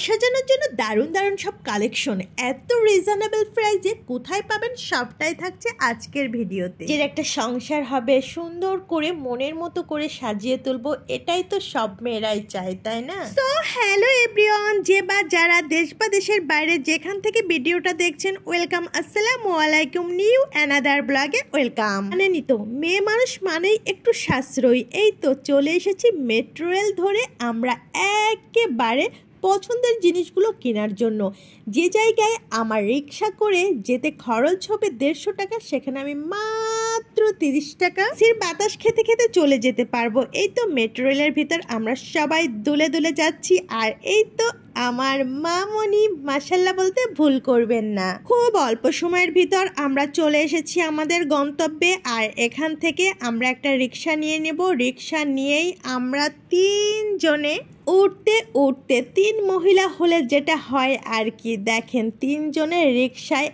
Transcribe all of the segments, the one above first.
সাজানোর জন্য দারুণ দারুণ সব কালেকশন এত রিজনেবল প্রাইসে কোথায় পাবেন সবটাই থাকছে আজকের ভিডিওতে। যে একটা সংসার হবে সুন্দর করে মনের মতো করে সাজিয়ে তুলবো, এটাই তো সব মেয়েরাই চায়, তাই না? সো হ্যালো এভরিওয়ান, যে বা যারা দেশ বা দেশের বাইরে যেখান থেকে ভিডিওটা দেখছেন, ওয়েলকাম, আসসালামু আলাইকুম, নিউ অ্যানাদার ব্লগে ওয়েলকাম। জানেনই তো মেয়ে মানুষ মানেই একটু সাশ্রয়ী। এই তো চলে এসেছি মেট্রো রেল ধরে আমরা একেবারে পছন্দের জিনিসগুলো কেনার জন্য। যে জায়গায় আমার রিক্সা করে যেতে খরচ হবে 150 টাকা, সেখানে আমি মাত্র 30 টাকা সির বাতাস খেতে খেতে চলে যেতে পারবো। এই তো মেট্রো রেলের ভিতর আমরা সবাই দুলে দুলে যাচ্ছি, আর এই তো আমার মামনি, মাশাল্লাহ বলতে ভুল করবেন না। খুব অল্প সময়ের ভিতর আমরা চলে এসেছি আমাদের গন্তব্যে, আর এখান থেকে আমরা একটা রিক্সা নিয়ে নেব। রিক্সা নিয়েই আমরা 3 জনে উঠতে উঠতে, 3 মহিলা হলে যেটা হয় আর কি, দেখেন 3 জনের রিক্সায়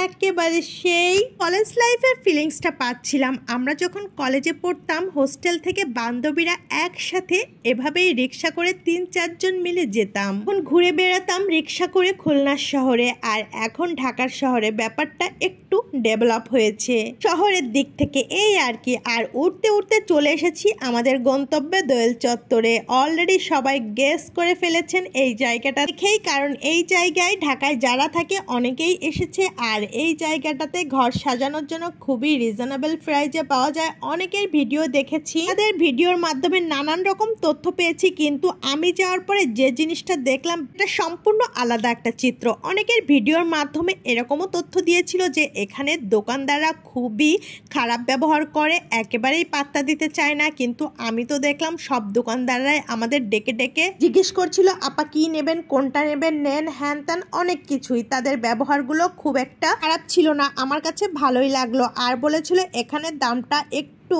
একেবারে সেই কলেজ লাইফের ফিলিংসটা পাচ্ছিলাম। আমরা যখন কলেজে পড়তাম, হোস্টেল থেকে বান্ধবীরা একসাথে এভাবেই রিক্সা করে 3-4 জন মিলে যেতাম। এখন ঘুরে বেড়াতাম রিক্সা করে খুলনা শহরে, আর এখন ঢাকার শহরে ব্যাপারটা একটু ডেভেলপ হয়েছে শহরের দিক থেকে, এই আর কি। আর উঠতে উঠতে চলে এসেছি আমাদের গন্তব্যে দোয়েল চত্বরে। অলরেডি সবাই গেস করে ফেলেছেন এই জায়গাটা দেখেই, কারণ এই জায়গায় ঢাকায় যারা থাকে অনেকেই এসেছে। আর এই জায়গাটাতে ঘর সাজানোর জন্য খুবই রিজনেবল প্রাইসে পাওয়া যায়। অনেকের ভিডিও দেখেছি, তাদের ভিডিওর মাধ্যমে নানান রকম তথ্য পেয়েছি, কিন্তু আমি যাওয়ার পরে যে জিনিসটা দেখলাম এটা সম্পূর্ণ আলাদা একটা চিত্র। অনেকের ভিডিওর মাধ্যমে এরকমও তথ্য দিয়েছিল যে এখানে দোকানদাররা খুবই খারাপ ব্যবহার করে, একেবারেই পাত্তা দিতে চায় না। কিন্তু আমি তো দেখলাম সব দোকানদাররাই আমাদের ডেকে ডেকে জিজ্ঞেস করছিল, আপা কি নেবেন, কোনটা নেবেন, নেন হ্যান ত্যান অনেক কিছুই। তাদের ব্যবহারগুলো খুব একটা খারাপ ছিল না, আমার কাছে ভালোই লাগলো। আর বলেছিল এখানে দামটা একটু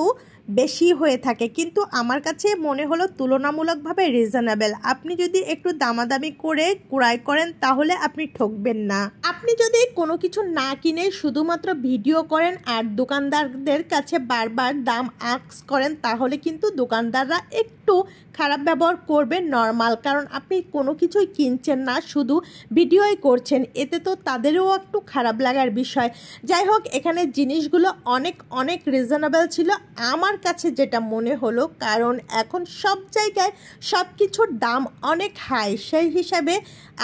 বেশি হয়ে থাকে, কিন্তু আমার কাছে মনে হলো তুলনামূলকভাবে রিজনেবল। আপনি যদি একটু দামাদামি করে ক্রয় করেন তাহলে আপনি ঠকবেন না। আপনি যদি কোনো কিছু না কিনে শুধুমাত্র ভিডিও করেন আর দোকানদারদের কাছে বারবার দাম আস্ক করেন, তাহলে কিন্তু দোকানদাররা একটু খারাপ ব্যবহার করবে নর্মাল, কারণ আপনি কোনো কিছুই কিনছেন না, শুধু ভিডিওই করছেন, এতে তো তাদেরও একটু খারাপ লাগার বিষয়। যাই হোক, এখানে জিনিসগুলো অনেক অনেক রিজনেবল ছিল আমার কাছে যেটা মনে হলো, কারণ এখন সব জায়গায় সব কিছুর দাম অনেক হাই। সেই হিসাবে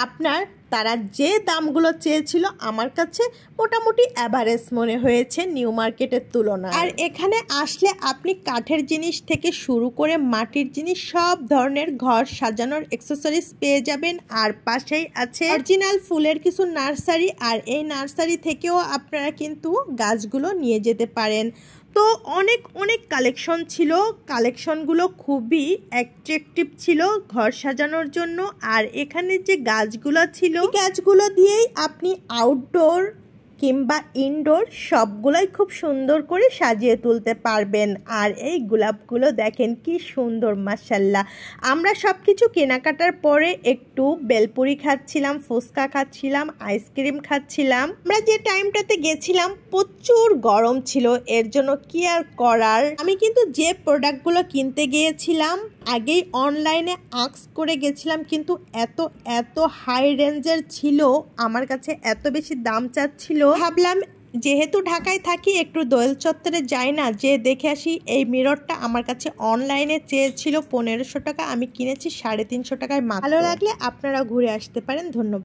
আপনার তারা যে দামগুলো চেয়েছিল আমার কাছে মোটামুটি অ্যাভারেজ মনে হয়েছে নিউ মার্কেটের তুলনায়। আর এখানে আসলে আপনি কাঠের জিনিস থেকে শুরু করে মাটির জিনিস, সব ধরনের ঘর সাজানোর অ্যাক্সেসরিজ পেয়ে যাবেন। আর পাশেই আছে অরিজিনাল ফুলের কিছু নার্সারি, আর এই নার্সারি থেকেও আপনারা কিন্তু গাছগুলো নিয়ে যেতে পারেন। তো অনেক অনেক কালেকশন ছিল, কালেকশনগুলো খুবই অ্যাট্রাকটিভ ছিল ঘর সাজানোর জন্য। আর এখানে যে গাছগুলো ছিল, গাছগুলো দিয়েই আপনি আউটডোর কিংবা ইনডোর সবগুলোই খুব সুন্দর করে সাজিয়ে তুলতে পারবেন। আর এই গোলাপগুলো দেখেন কি সুন্দর, মাশাল্লাহ। আমরা সব কিছু কেনাকাটার পরে একটু বেলপুরি খাচ্ছিলাম, ফুচকা খাচ্ছিলাম, আইসক্রিম খাচ্ছিলাম। আমরা যে টাইমটাতে গেছিলাম প্রচুর গরম ছিল, এর জন্য কি আর করার, আমি কিন্তু যে প্রোডাক্টগুলো কিনতে গিয়েছিলাম আগেই অনলাইনে আস্ক করে গেছিলাম, কিন্তু এত এত হাই রেঞ্জের ছিল, আমার কাছে এত বেশি দাম চাচ্ছিল। ভাবলাম যেহেতু ঢাকায় থাকি একটু দোয়েল চত্বরে যাই না, যে দেখে আসি। এই মিররটা আমার কাছে অনলাইনে চেয়েছিল 1500 টাকা, আমি কিনেছি 350 টাকায়। ভালো লাগলে আপনারা ঘুরে আসতে পারেন। ধন্যবাদ।